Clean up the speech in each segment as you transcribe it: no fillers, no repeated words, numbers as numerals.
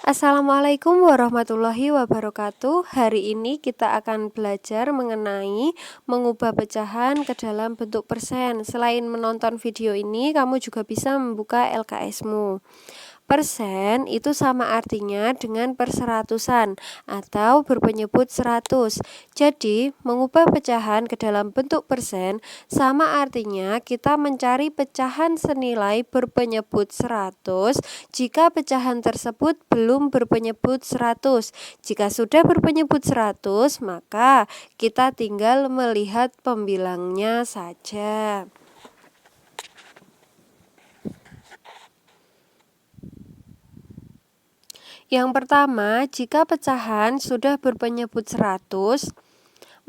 Assalamualaikum warahmatullahi wabarakatuh. Hari ini kita akan belajar mengenai mengubah pecahan ke dalam bentuk persen. Selain menonton video ini, kamu juga bisa membuka LKS-mu. Persen itu sama artinya dengan perseratusan atau berpenyebut 100. Jadi, mengubah pecahan ke dalam bentuk persen sama artinya kita mencari pecahan senilai berpenyebut 100 jika pecahan tersebut belum berpenyebut 100. Jika sudah berpenyebut 100, maka kita tinggal melihat pembilangnya saja. Yang pertama, jika pecahan sudah berpenyebut 100,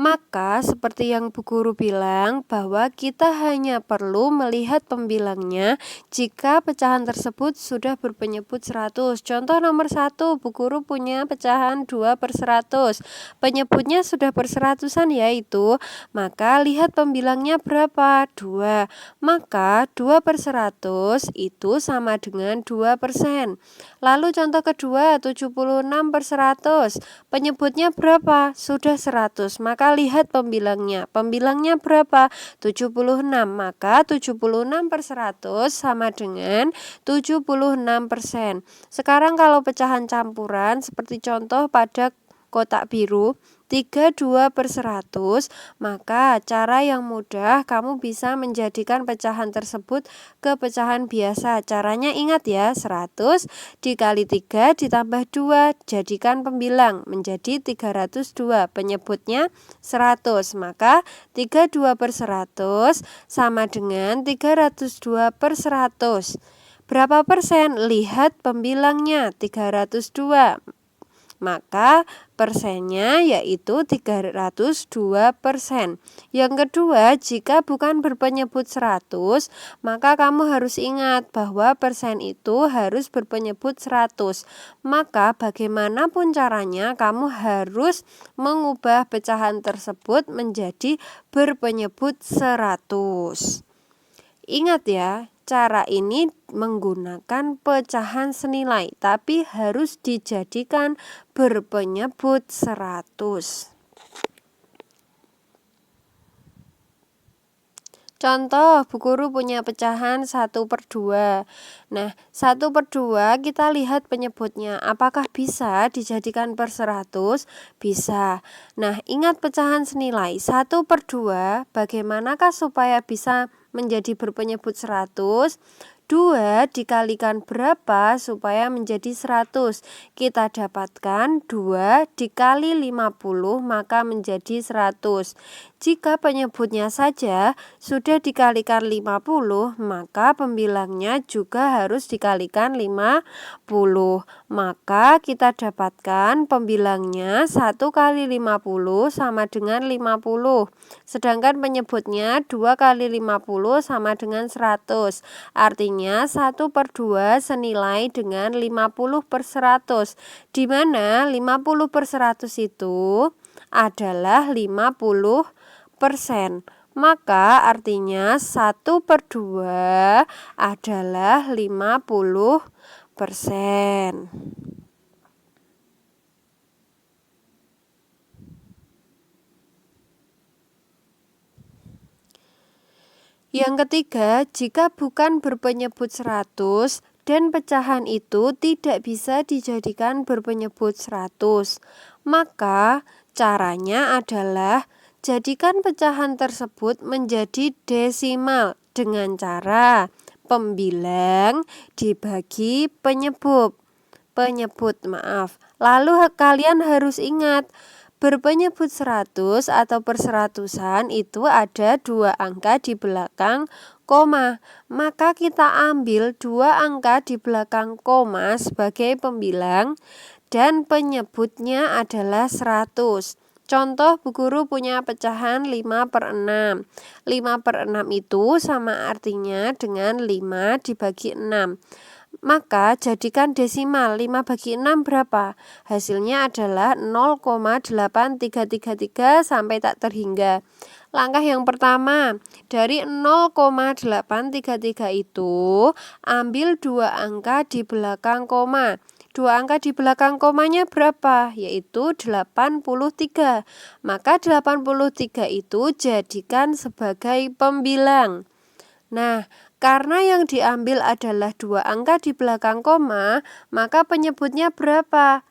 maka seperti yang Bu Guru bilang bahwa kita hanya perlu melihat pembilangnya jika pecahan tersebut sudah berpenyebut 100. Contoh nomor 1, Bu Guru punya pecahan 2/100. Penyebutnya sudah perseratusan yaitu, maka lihat pembilangnya berapa? 2. Maka 2/100 itu sama dengan 2%. Lalu contoh kedua, 76/100. Penyebutnya berapa? Sudah 100. Maka lihat pembilangnya. Pembilangnya berapa? 76. Maka 76/100 sama dengan 76%. Sekarang kalau pecahan campuran seperti contoh pada kotak biru 32/100, maka cara yang mudah kamu bisa menjadikan pecahan tersebut ke pecahan biasa. Caranya ingat ya, 100 dikali 3 ditambah 2, jadikan pembilang menjadi 302, penyebutnya 100. Maka 32/100 sama dengan 302/100. Berapa persen? Lihat pembilangnya, 302. Maka persennya yaitu 302%. Yang kedua, jika bukan berpenyebut 100, maka kamu harus ingat bahwa persen itu harus berpenyebut 100. Maka bagaimanapun caranya kamu harus mengubah pecahan tersebut menjadi berpenyebut 100. Ingat ya, cara ini menggunakan pecahan senilai, tapi harus dijadikan berpenyebut 100. Contoh, Bu Guru punya pecahan 1/2. Nah, 1/2 kita lihat penyebutnya. Apakah bisa dijadikan per 100? Bisa. Nah, ingat pecahan senilai 1/2. Bagaimanakah supaya bisa menjadi berpenyebut 100? 2 dikalikan berapa supaya menjadi 100? Kita dapatkan 2 dikali 50 maka menjadi 100. Jika penyebutnya saja sudah dikalikan 50, maka pembilangnya juga harus dikalikan 50. Maka kita dapatkan pembilangnya 1 kali 50 sama dengan 50. Sedangkan penyebutnya 2 kali 50 sama dengan 100. Artinya 1/2 senilai dengan 50/100. Di mana 50/100 itu adalah 50%. Maka artinya 1/2 adalah 50%. Yang ketiga, jika bukan berpenyebut 100 dan pecahan itu tidak bisa dijadikan berpenyebut 100, maka caranya adalah jadikan pecahan tersebut menjadi desimal dengan cara pembilang dibagi penyebut. Lalu kalian harus ingat, berpenyebut 100 atau perseratusan itu ada 2 angka di belakang koma. Maka kita ambil 2 angka di belakang koma sebagai pembilang dan penyebutnya adalah 100. Contoh, Bu Guru punya pecahan 5/6. 5/6 itu sama artinya dengan 5 dibagi 6. Maka jadikan desimal, 5 bagi 6 berapa? Hasilnya adalah 0,8333 sampai tak terhingga. Langkah yang pertama, dari 0,833 itu ambil 2 angka di belakang koma. Dua angka di belakang komanya berapa? Yaitu 83. Maka 83 itu jadikan sebagai pembilang. Nah, karena yang diambil adalah dua angka di belakang koma, maka penyebutnya berapa?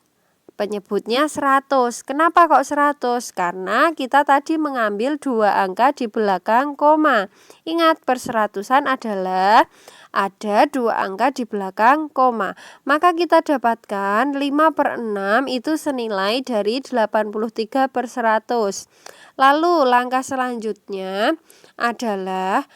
Penyebutnya 100. Kenapa kok 100? Karena kita tadi mengambil dua angka di belakang koma. Ingat, perseratusan adalah ada dua angka di belakang koma. Maka kita dapatkan 5/6 itu senilai dari 83/100. Lalu langkah selanjutnya adalah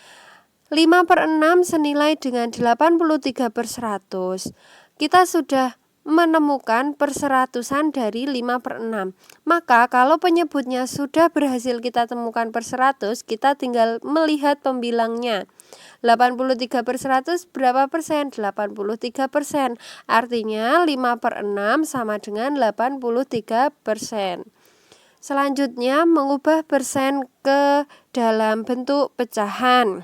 5/6 senilai dengan 83/100. Kita sudah menemukan perseratusan dari 5/6. Maka kalau penyebutnya sudah berhasil kita temukan per 100, kita tinggal melihat pembilangnya. 83/100 berapa persen? 83%. Artinya 5/6 sama dengan 83%. Selanjutnya mengubah persen ke dalam bentuk pecahan.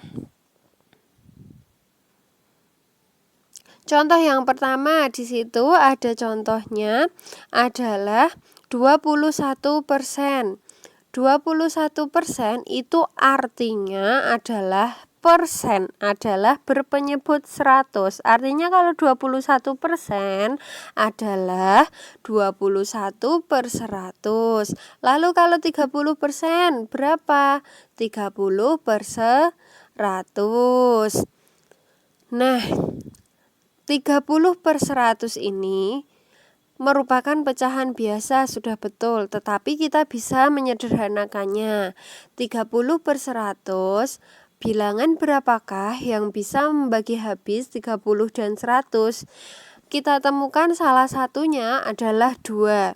Contoh yang pertama di situ ada contohnya adalah 21%. 21% itu artinya adalah persen adalah berpenyebut 100. Artinya kalau 21% adalah 21/100. Lalu kalau 30% berapa? 30/100. Nah, 30/100 ini merupakan pecahan biasa, sudah betul, tetapi kita bisa menyederhanakannya. 30/100, bilangan berapakah yang bisa membagi habis 30 dan 100? Kita temukan salah satunya adalah 2.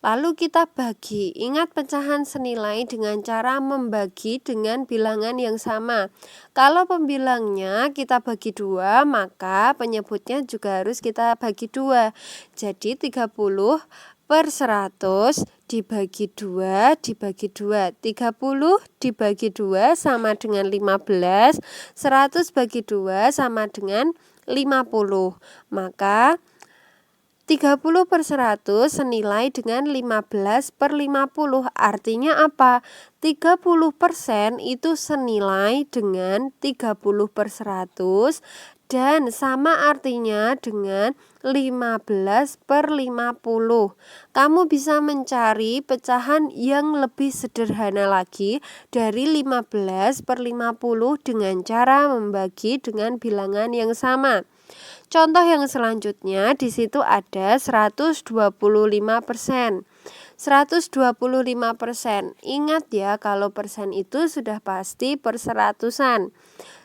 Lalu kita bagi. Ingat, pecahan senilai dengan cara membagi dengan bilangan yang sama. Kalau pembilangnya kita bagi 2, maka penyebutnya juga harus kita bagi 2. Jadi 30/100 dibagi 2 dibagi 2. 30 dibagi 2 sama dengan 15. 100 bagi 2 sama dengan 50. Maka 30/100 senilai dengan 15/50. Artinya apa? 30% itu senilai dengan 30/100 dan sama artinya dengan 15/50. Kamu bisa mencari pecahan yang lebih sederhana lagi dari 15/50 dengan cara membagi dengan bilangan yang sama. Contoh yang selanjutnya di situ ada 125%. 125%. Ingat ya, kalau persen itu sudah pasti perseratusan.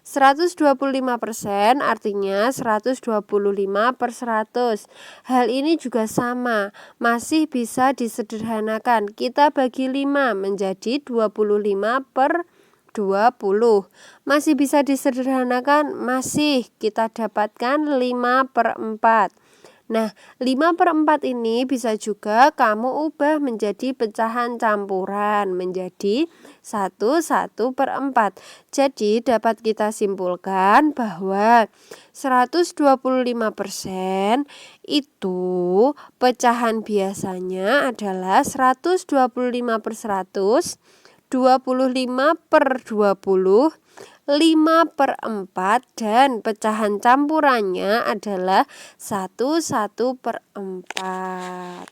125% artinya 125/100. Hal ini juga sama, masih bisa disederhanakan. Kita bagi 5 menjadi 25/20. Masih bisa disederhanakan? Masih. Kita dapatkan 5/4. Nah, 5/4 ini bisa juga kamu ubah menjadi pecahan campuran menjadi 1/4. Jadi dapat kita simpulkan bahwa 125% itu pecahan biasanya adalah 125/100, 25/20, 5/4, dan pecahan campurannya adalah 1/4.